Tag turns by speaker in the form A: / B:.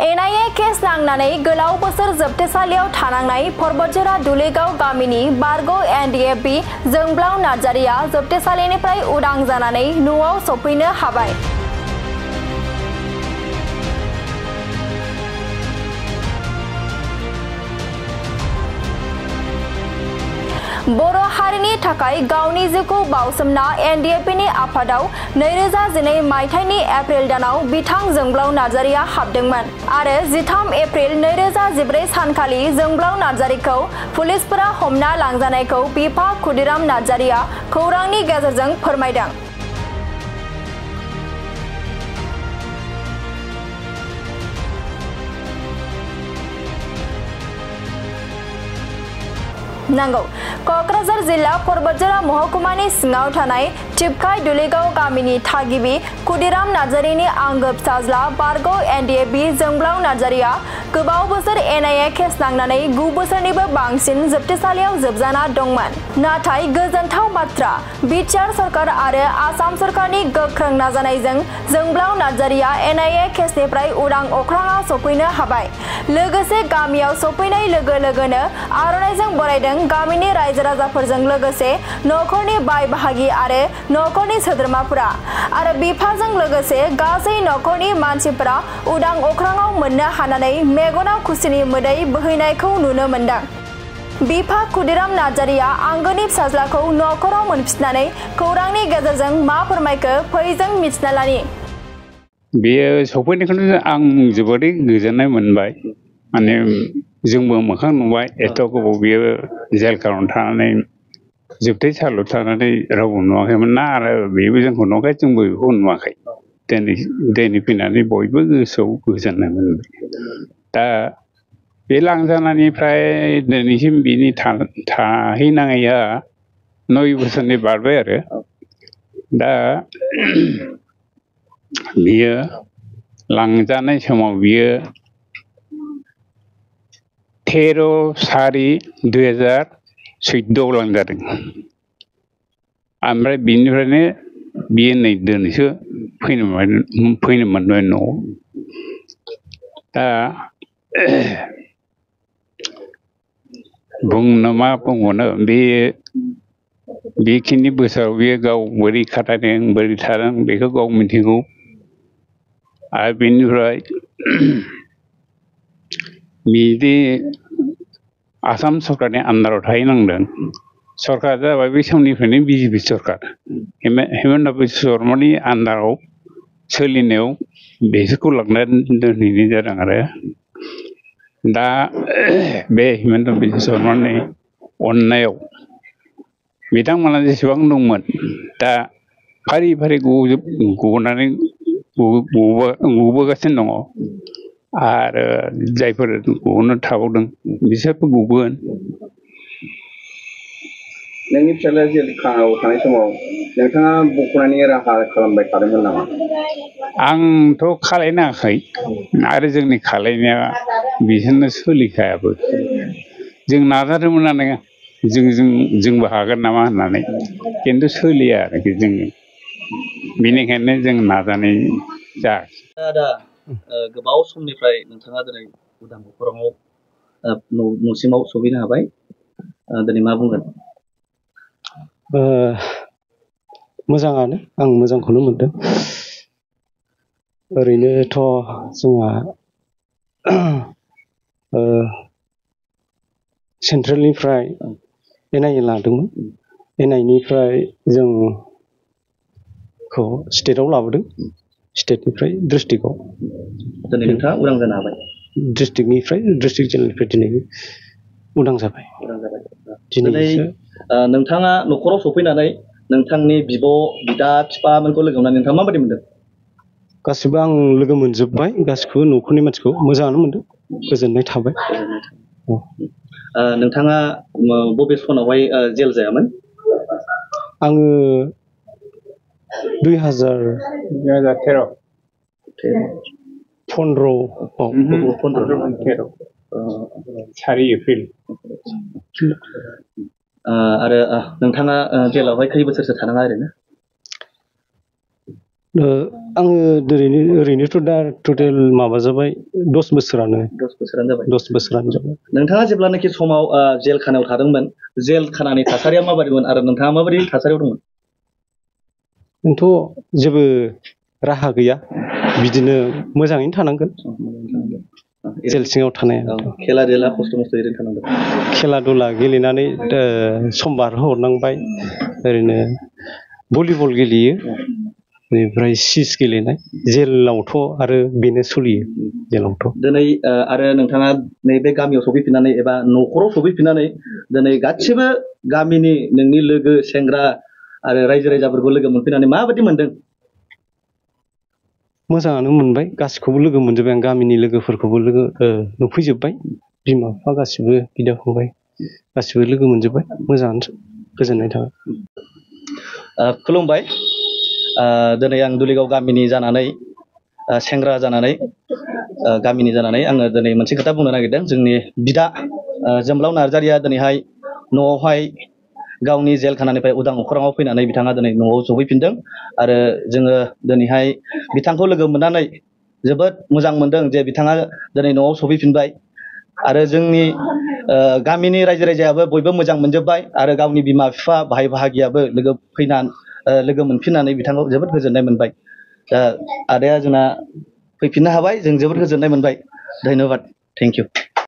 A: NIA case नांनानै गोलाव बोसोर जोबथेसालियाव थानांनाय परबतजरा दुलेगाव गामिनि बारग' एनडीएफबी जोंब्लाव नार्जारिया जोबथेसालिनिफ्राय उदां जानानै न'आव सफैनो हाबाय। बर' हारिनि थाखाय गावनि जिउखौ बाउसोमना एनडीएफबीनि आफादाव 2012 मायथाइनि एप्रिल दानाव बिथां जोंब्लाव नार्जारिया हाबदोंमोन आरो 13 एप्रिल 2014 सानखालि जोंब्लाव नार्जारिखौ पुलिसफोरा हमना लांजानायखौ बिफा खुदिराम नार्जारिया खौरांनि गेजेरजों फोरमायदों। नांगौ क'क्राझार जिल्ला परबतजरा महकुमानि सिङाव थानाय टिपकाय दुलेगाव गामिनि थागिबि खुदिराम नार्जारिनि आंगो फिसाज्ला बारग' एनडीएफबी जोंब्लाव नार्जारिया गोबाव बोसोर एनआईए केस नांनानै 9 बोसोरनिबो बांसिन जोबथेसालियाव जोबजाना दंमोन। नाथाय गोजोनथाव बाथ्रा, बिटिआर सरकार आरो आसाम सरकारनि गोख्रों नाजानायजों जोंब्लाव नार्जारिया एनआईए केसनिफ्राय उदां अख्राङाव सफैनो हाबाय। लोगोसे गामियाव सफैनाय लोगो लोगोनो आर'नाइजों बरायदों गामिनि रायजो राजाफोरजों लोगोसे न'खरनि बाय बाहागि आरो न'खरनि सोद्रोमाफोरा आरो बिफाजों लोगोसे गासै न'खरनि मानसिफोरा उदां अख्राङाव मोननो हानानै मेगनाव खुसिनि मोदै बोहैनायखौ नुनो मोनदों। बिफा खुदिराम नार्जारिया आंगोनि फिसाज्लाखौ न'खराव मोनफिननानै खौरांनि गेजेरजों मा फोरमायखो फै जों मिथिना लानि।
B: बेयो सफैनायखौनो आं जोबोरै गोजोननाय मोनबाय। माने जोंबो मोखां नुबाय एथ' गोबाव बियो जेल खानाव थानानै जोबथेसालियाव थानानै रावबो नुवाखैमोन ना आरो बेबो जोंखौ नुवाखै जोंबो बेखौ नुवाखै। दिनै फैनानै बयबो गोसोआव गोजोननाय मोनबाय। दा बे लांजानायनिफ्राय दिनैसिम बिनि थाहैनाया 9 बोसोरनि बारबाय आरो दा बियो लांजानाय समाव बियो 13/4/2014 आव लांजादों। ओमफ्राय बिनिफ्रायनो बियो नै दिनैसो फैनो मोनबाय न'आव। दा बुंनो मा बुंबावनो बेखिनि बोसोराव बियो गाव बोरै खाथायदों बोरै थादों बेखौ गाव मिथिगौ। आरो बेनिफ्राय बिदि आसाम सरकारनि आन्दाराव थाहैनांदों। सरकारा जाबाय बे समनिफ्रायनो बिजेपि सरकार। हेमन्त बिश्व शर्मानि आन्दाराव सोलिनायाव बिसोरखौ लांनानै दोनहैनाय जादों आरो दा बे हेमन्त बिश्व शर्मानि अननायाव बिथांमोना जेसेबां दंमोन दा फारि फारि गबोगासिनो दङ आरो जायफोर गबोनो थाबावदों बिसोरबो गबोगोन।
C: नोंनि फिसाज्लाया जेल खानायाव थानाय समाव नोंथाङा बख'नायनि राहा खालामबाय थादोंमोन नामा?
B: आंथ' खालायनाङाखै आरो जोंनि खालायनाया बिसोरनो सोलिखायाबो। जों नाजादोंमोनानो जोंबो हागोन नामा होननानै खिन्थु सोलिया आरोखि जोङो बेनिखायनो जों नाजानाय जायाखै।
D: दा गोबाव समनिफ्राय नोंथाङा दिनै उदां अख्राङाव न'सिमाव सफैनो हाबाय। दिनै मा बुंगोन?
E: मोजाङानो, आं मोजांखौनो मोनदों। ओरैनोथ' जोंहा सेन्ट्रेलनिफ्राय एनआईए लादोंमोन। एनआईएनिफ्राय जोंखौ स्टेटआव लाबोदों। स्टेटनिफ्राय डिस्ट्रिक्टआव।
D: दिनै नोंथाङा उदां जानो हाबाय।
E: डिस्ट्रिक्ट जेलनिफ्राय दिनै उदां जाबाय।
D: दिनै नोंथाङा न'खराव सफैनानै नोंथांनि बिब' बिदा बिफामोनखौ लोगो मोननानै नोंथाङा माबायदि मोनदों?
E: गासिबो आं लोगो मोनजोब्बाय, गासिखौबो न'खरनि मानसिखौ मोजाङानो मोनदों, गोजोननाय थाबाय।
D: नोंथाङा बबे सनावहाय जेल जायामोन?
E: आङो 2013
B: 4 एप्रिल।
D: आरो नोंथाङा जेलावहाय खै बोसोरसो थानाङा ओरैनो?
E: आङो ओरैनोथ' दा टटेल माबा जाबाय 10 बोसोरानो
D: 10 बोसोरानो जाबाय
E: 10 बोसोरानो जाबाय।
D: नोंथाङा जेब्लानाखि समाव जेल खानायाव थादोंमोन जेल खानानि थासारिया माबायदिमोन आरो नोंथाङा माबायदि थासारियाव दंमोन?
E: आंथ' जेबो राहा गैया बिदिनो मोजाङैनो थानांगोन जेल सिङाव थानाया।
D: खेला देला खस्थ' मस्थ' ओरैनो थानांगोन।
E: खेला दुला गेलेनानै सम बारहोहरनांबाय ओरैनो भलिबल गेलेयो बेनिफ्राय चिस गेलेनाय जेलावथ' आरो बेनो सोलियो जेलावथ'।
D: दिनै आरो नोंथाङा नैबे गामियाव सफैफिननानै एबा न'खराव सफैफिननानै दिनै गासिबो गामिनि नोंनि लोगो सेंग्रा आरो रायजो राजाफोरखौ लोगो मोनफैनानै माबायदि मोनदों?
E: मोजाङानो मोनबाय गासिखौबो लोगो मोनजोब्बाय आं गामिनि लोगोफोरखौबो नुफैजोब्बाय बिमा बिफा गासिबो बिदा फंबाय गासिबो लोगो मोनजोब्बाय मोजाङानो गोजोननाय थाबाय।
D: खुलुमबाय। दिनै आं दुलिगाव गामिनि जानानै सेंग्रा जानानै गामिनि जानानै आङो दिनै मोनसे खोथा बुंनो नागिरदों। जोंनि बिदा जोमब्लाव नार्जारिया दिनैहाय न'आवहाय गावनि जेल खानानिफ्राय उदां अख्राङाव फैनानै बिथाङा दिनै न'आव सफैफिनदों आरो जोङो दिनैहाय बिथांखौ लोगो मोननानै जोबोद मोजां मोनदों जे बिथाङा दिनै न'आव सफैफिनबाय आरो जोंनि गामिनि रायजो राजायाबो बयबो मोजां मोनजोब्बाय आरो गावनि बिमा बिफा भाइ बाहागियाबो लोगो मोनफिननानै बिथांखौ जोबोद गोजोननाय मोनबाय। दा आदाया जोंना फैफिननो हाबाय जों जोबोद गोजोननाय मोनबाय। धन्यबाद। Thank you.